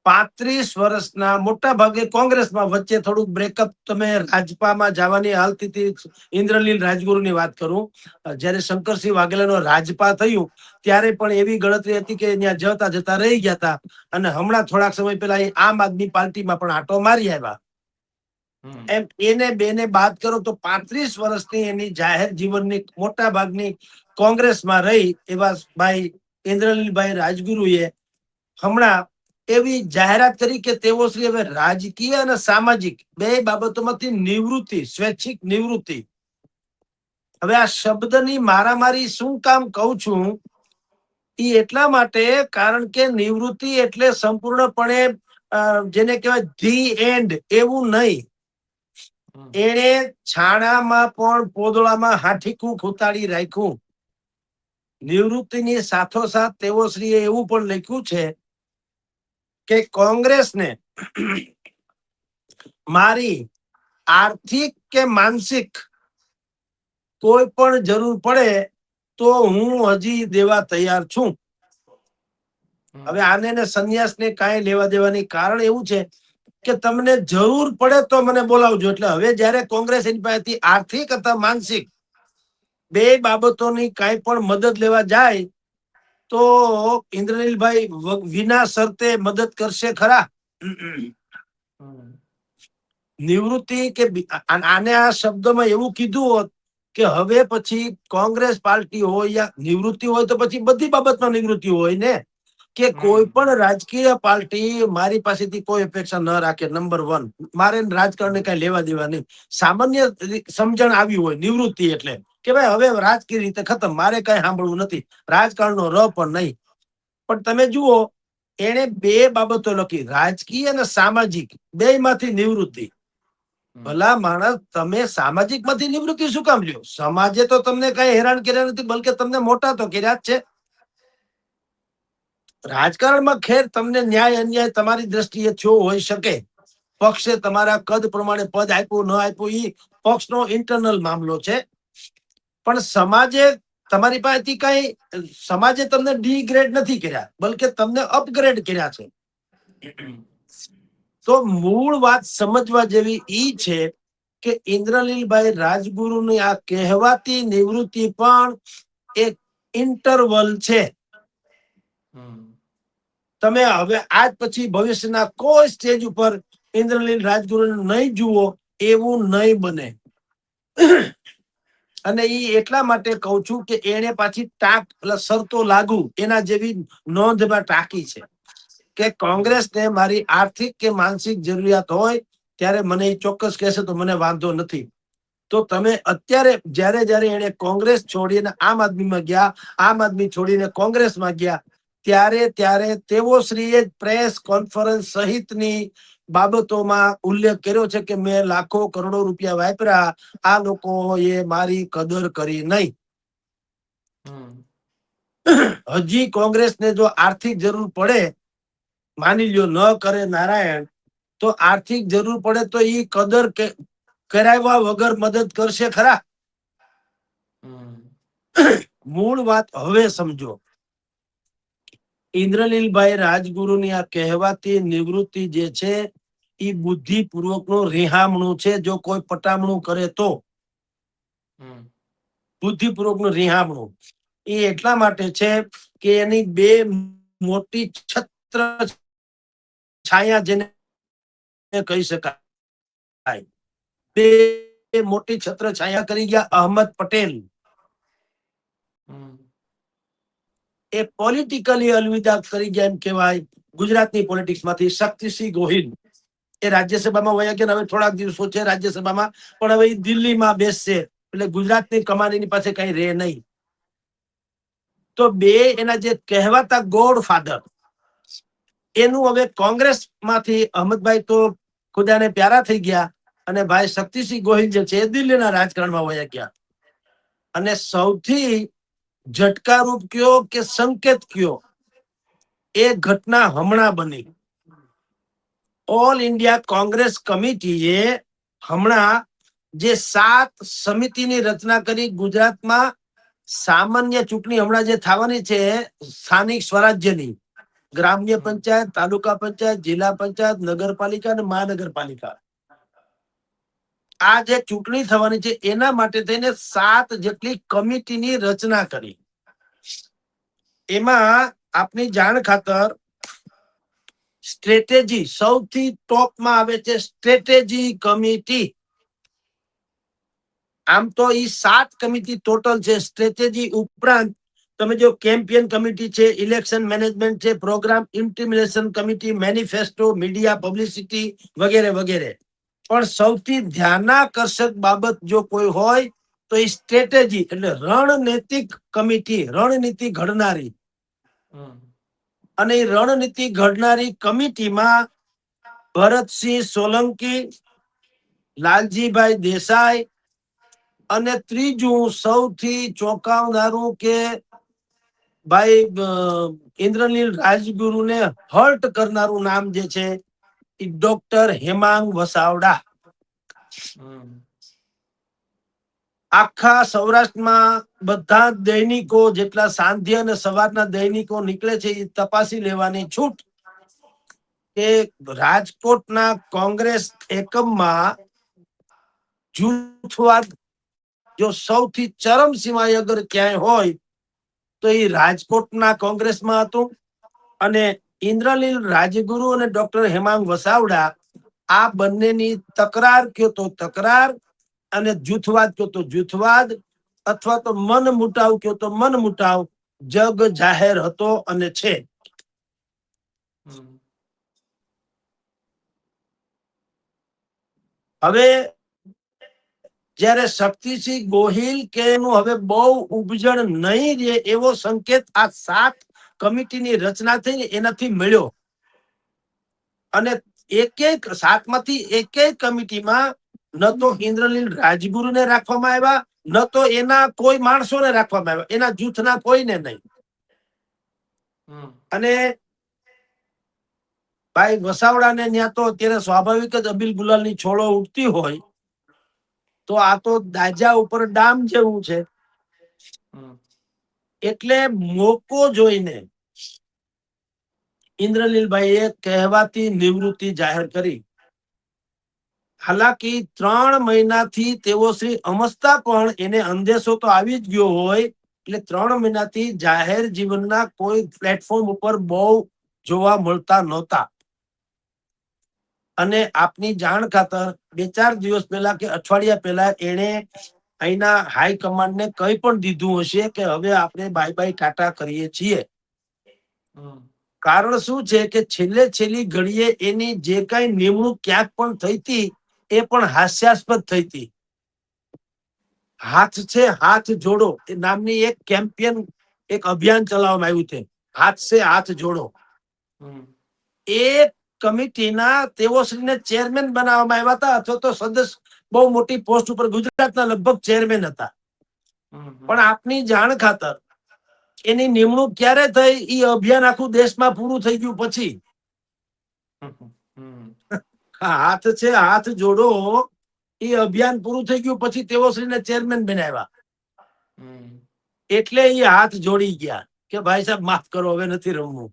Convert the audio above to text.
35 વર્ષના મોટા ભાગે કોંગ્રેસમાં, વચ્ચે થોડુંક બ્રેકઅપ, તમે રાજપામાં જવાની હાલતી ઇન્દ્રનીલ રાજગુરુની વાત કરું, જયારે શંકરસિંહ વાઘેલાનો રાજપા થયું ત્યારે પણ એવી ગણતરી હતી કે ત્યાં જતા જતા રહી ગયા હતા, અને હમણાં થોડાક સમય પહેલા આમ આદમી પાર્ટીમાં પણ આટો મારી આવ્યા. એમ એને બેને બાદ કરો તો 35 વર્ષની એની જાહેર જીવનની મોટા ભાગની કોંગ્રેસમાં રહી એવા ભાઈ ઇન્દ્રનીલભાઈ રાજગુરુએ હમણાં એવી જાહેરાત કરી કે તેઓ શ્રી હવે રાજકીય અને સામાજિક બે બાબતોમાંથી નિવૃત્તિ, સ્વૈચ્છિક નિવૃત્તિ. હવે આ શબ્દની મારામારી શું કામ કહું છું, એ એટલા માટે કારણ કે નિવૃત્તિ એટલે સંપૂર્ણપણે જેને કહેવાય ધી એન્ડ એવું નહીં. એને છાણામાં પણ પોદળામાં હાઠીકું ખૂતાડી રાખ્યું. નિવૃત્તિની સાથોસાથ તેઓ શ્રીએ એવું પણ લખ્યું છે કે કોંગ્રેસને મારી આર્થિક કે માનસિક કોઈ પણ જરૂર પડે તો હું હજી દેવા તૈયાર છું. હવે આને સંન્યાસને કાંઈ લેવા દેવાની કારણ એવું છે કે તમને જરૂર પડે તો મને બોલાવજો. એટલે હવે જયારે કોંગ્રેસ એની પાસેથી આર્થિક અથવા માનસિક બે બાબતોની કાંઈ પણ મદદ લેવા જાય તો ઇન્દ્રનીલભાઈ વિના શરતે મદદ કરશે ખરા? નિવૃત્તિ કે આને આ શબ્દમાં એવું કીધું હોત કે હવે પછી કોંગ્રેસ પાર્ટી હોય યા નિવૃત્તિ હોય તો પછી બધી બાબતમાં નિવૃત્તિ હોય ને, કે કોઈ પણ રાજકીય પાર્ટી મારી પાસેથી કોઈ અપેક્ષા ન રાખે. નંબર 1, મારે રાજકારણને કઈ લેવા દેવા નહીં. સામાન્ય સમજણ આવી હોય નિવૃત્તિ એટલે કે ભાઈ હવે રાજકીય રીતે ખતમ, મારે કઈ સાંભળવું નથી, રાજકારણનો ર પણ નહીં. પણ તમે જુઓ એને બે બાબતો લખી, રાજકીય અને સામાજિક બે માંથી નિવૃત્તિ. ભલા માણસ, તમે સામાજિક માંથી નિવૃત્તિ શું કામ લ્યો? સમાજે તો તમને કઈ હેરાન કર્યા નથી, બલકે તમને મોટા તો કર્યા જ છે. રાજકારણમાં ખેર તમને ન્યાય અન્યાય તમારી દ્રષ્ટિએ થયો હોઈ શકે, પક્ષે તમારા કદ પ્રમાણે પદ આપ્યું ન આપ્યું એ પક્ષનો ઇન્ટરનલ મામલો છે. પણ સમાજે તમારી પાસેથી કઈ, સમાજે તમને ડીગ્રેડ નથી કર્યા, બલકે તમને અપગ્રેડ કર્યા છે. તો મૂળ વાત સમજવા જેવી ઈ છે કે ઇન્દ્રનીલભાઈ રાજગુરુની આ કહેવાતી નિવૃત્તિ પણ એક ઇન્ટરવલ છે. તમે હવે આજ પછી ભવિષ્યના કોઈ સ્ટેજ ઉપર ઇન્દ્રનીલ રાજગુરુને નહીં જુઓ એવું નહીં બને. અને એ એટલા માટે કહું છું કે એને પાછી ટાંક શરતો લાગુ એના જેવી નોંધમાં ટાંકી છે કે કોંગ્રેસને મારી આર્થિક કે માનસિક જરૂરિયાત હોય ત્યારે મને એ ચોક્કસ કહેશે તો મને વાંધો નથી. તો તમે અત્યારે જ્યારે જ્યારે એને કોંગ્રેસ છોડીને આમ આદમીમાં ગયા, આમ આદમી છોડીને કોંગ્રેસમાં ગયા, ત્યારે તેઓ શ્રીએ પ્રેસ કોન્ફરન્સ સહિતની બાબતોમાં ઉલ્લેખ કર્યો છે કે મેં લાખો કરોડો રૂપિયા વાપર્યા, આ લોકોએ મારી કદર કરી નહીં. હજી કોંગ્રેસને જો આર્થિક જરૂર પડે, માની લ્યો ન કરે નારાયણ, તો આર્થિક જરૂર પડે તો એ કદર કરાવ્યા વગર મદદ કરશે ખરા? મૂળ વાત હવે સમજો. ઇન્દ્રનીલભાઈ રાજગુરુની આ કહેવાતી નિવૃત્તિ જે છે એ બુદ્ધિપૂર્વકનું રિહામણું છે. જો કોઈ પટામણું કરે તો બુદ્ધિપૂર્વકનું રિહામણું એ એટલા માટે છે કે એની બે મોટી છત્ર છાયા જેને કહી શકાય, બે મોટી છત્ર છાયા કરી ગયા અહમદ પટેલ. એ પોલિટિકલી અલવિદા કરી ગયા એમ કહેવાય ગુજરાતની પોલિટિક્સ માંથી. શક્તિસિંહ ગોહિલ એ રાજ્યસભામાં વયા ગયા, હવે થોડાક દિવસો છે રાજ્યસભામાં, પણ હવે દિલ્હીમાં બેસશે એટલે ગુજરાતની કમાનીની પાસે કઈ રહે નહીં. તો બે એના જે કહેવાતા ગોડ ફાધર એનું હવે કોંગ્રેસ માંથી અહમદભાઈ તો ખુદાને પ્યારા થઈ ગયા અને ભાઈ શક્તિસિંહ ગોહિલ જે છે એ દિલ્હીના રાજકારણમાં વયા ગયા. અને સૌથી ઝટકારૂપ કયો કે સંકેત કયો, એ ઘટના હમણાં બની. ઓલ ઇન્ડિયા કોંગ્રેસ કમિટીએ હમણાં જે 7 સમિતિની રચના કરી ગુજરાતમાં સામાન્ય ચૂંટણી હમણાં જે થવાની છે સ્થાનિક સ્વરાજ્યની, ગ્રામ્ય પંચાયત, તાલુકા પંચાયત, જિલ્લા પંચાયત, નગરપાલિકા અને મહાનગરપાલિકા. આ જે ચૂંટણી થવાની છે એના માટે થઈને 7 જેટલી કમિટીની રચના કરી. એમાં આપની જાણ ખાતર સ્ટ્રેટેજી સૌથી ટોપમાં આવે છે, સ્ટ્રેટેજી કમિટી. આમ તો ઈ 7 કમિટી ટોટલ છે. સ્ટ્રેટેજી ઉપરાંત તમે જો કેમ્પિયન કમિટી છે, ઇલેક્શન મેનેજમેન્ટ છે, programme implementation committee, manifesto, media publicity વગેરે વગેરે. પણ સૌથી ધ્યાનાકર્ષક બાબત જો કોઈ હોય તો એ સ્ટ્રેટેજી એટલે રણનૈતિક કમિટી, રણનીતિ ઘડનારી. અને એ રણનીતિ ઘડનારી કમિટીમાં ભરતસિંહ સોલંકી, લાલજીભાઈ દેસાઈ અને ત્રીજું સૌથી ચોંકાવનારું કે ભાઈ ઇન્દ્રનીલ રાજગુરુને હર્ટ કરનારું નામ જે છે એ ડોક્ટર હેમાંગ વસાવડા. આખા સૌરાષ્ટ્રમાં બધા દૈનિકો જેટલા સાંધ્ય અને સવારના દૈનિકો નીકળે છે એ તપાસી લેવાની છૂટ કે રાજકોટના કોંગ્રેસ એકમમાં જૂથવાદ જો સૌથી ચરમ સીમાએ અગર ક્યાંય હોય તો એ રાજકોટના કોંગ્રેસમાં હતું. અને ઇન્દ્રનીલ રાજગુરુ અને ડોક્ટર હેમાંગ વસાવડા આ બંનેની તકરાર કયો તો તકરાર અને જૂથવાદ કયો તો જૂથવાદ અથવા તો મન મુટાવ કયો તો મન મુટાવ જગ જાહેર હતો અને છે. હવે જ્યારે શક્તિસિંહ ગોહિલ કે એનું હવે બહુ ઉપજણ નહીં રહે એવો સંકેત આ 7 કમિટીની રચના થઈ એનાથી મળ્યો. અને એક 7 માંથી એક કમિટીમાં ન તો ઇન્દ્રનીલ રાજગુરુને રાખવામાં આવ્યા, ન તો એના કોઈ માણસોને રાખવામાં આવ્યા, એના જૂથના કોઈને નહીં. અને ભાઈ વસાવડાને ત્યાં તો અત્યારે સ્વાભાવિક જ અબિલ ગુલાલની છોડો ઉઠતી હોય તો આ તો દાજા ઉપર ડામ જેવું છે. એટલે મોકો જોઈને ઇન્દ્રનીલભાઈએ કહેવાતી નિવૃત્તિ જાહેર કરી. હાલાકી 3 મહિનાથી તેઓ શ્રી અમસ્તા પણ એને અંદેશો તો આવી જ ગયો હોય એટલે 3 મહિનાથી જાહેર જીવનના કોઈ પ્લેટફોર્મ ઉપર બહુ જોવા મળતા નહોતા. અને આપની જાણ ખાતર 2-4 દિવસ પહેલા કે અઠવાડિયા પહેલા એને અહીંના હાઈકમાન્ડને કંઈ પણ દીધું હશે કે હવે આપણે બાય બાય ટાટા કરીએ છીએ. કારણ શું છે કે છેલ્લી ઘડીએ એની જે કઈ નિમણૂક ક્યાંક પણ થઈ હતી એ પણ હાસ્યાસ્પદ થઈ હતી. હાથ છે હાથ જોડો એ નામની એક કેમ્પિયન એક અભિયાન ચલાવવામાં આવ્યું છે, હાથ છે હાથ જોડો. એ કમિટીના તેઓશ્રીને ચેરમેન બનાવવામાં આવ્યા હતા અથવા તો સદસ્ય બહુ મોટી પોસ્ટ ઉપર ગુજરાતના લગભગ ચેરમેન હતા. પણ આપની જાણ ખાતર એની નિમણૂક ક્યારે થઈ એ અભિયાન આખું દેશમાં પૂરું થઈ ગયું પછી. હાથ છે હાથ જોડો એ અભિયાન પૂરું થઈ ગયું પછી તેઓશ્રીને ચેરમેન બનાવ્યા. એટલે એ હાથ જોડી ગયા કે ભાઈ સાહેબ માફ કરો હવે નથી રમવું.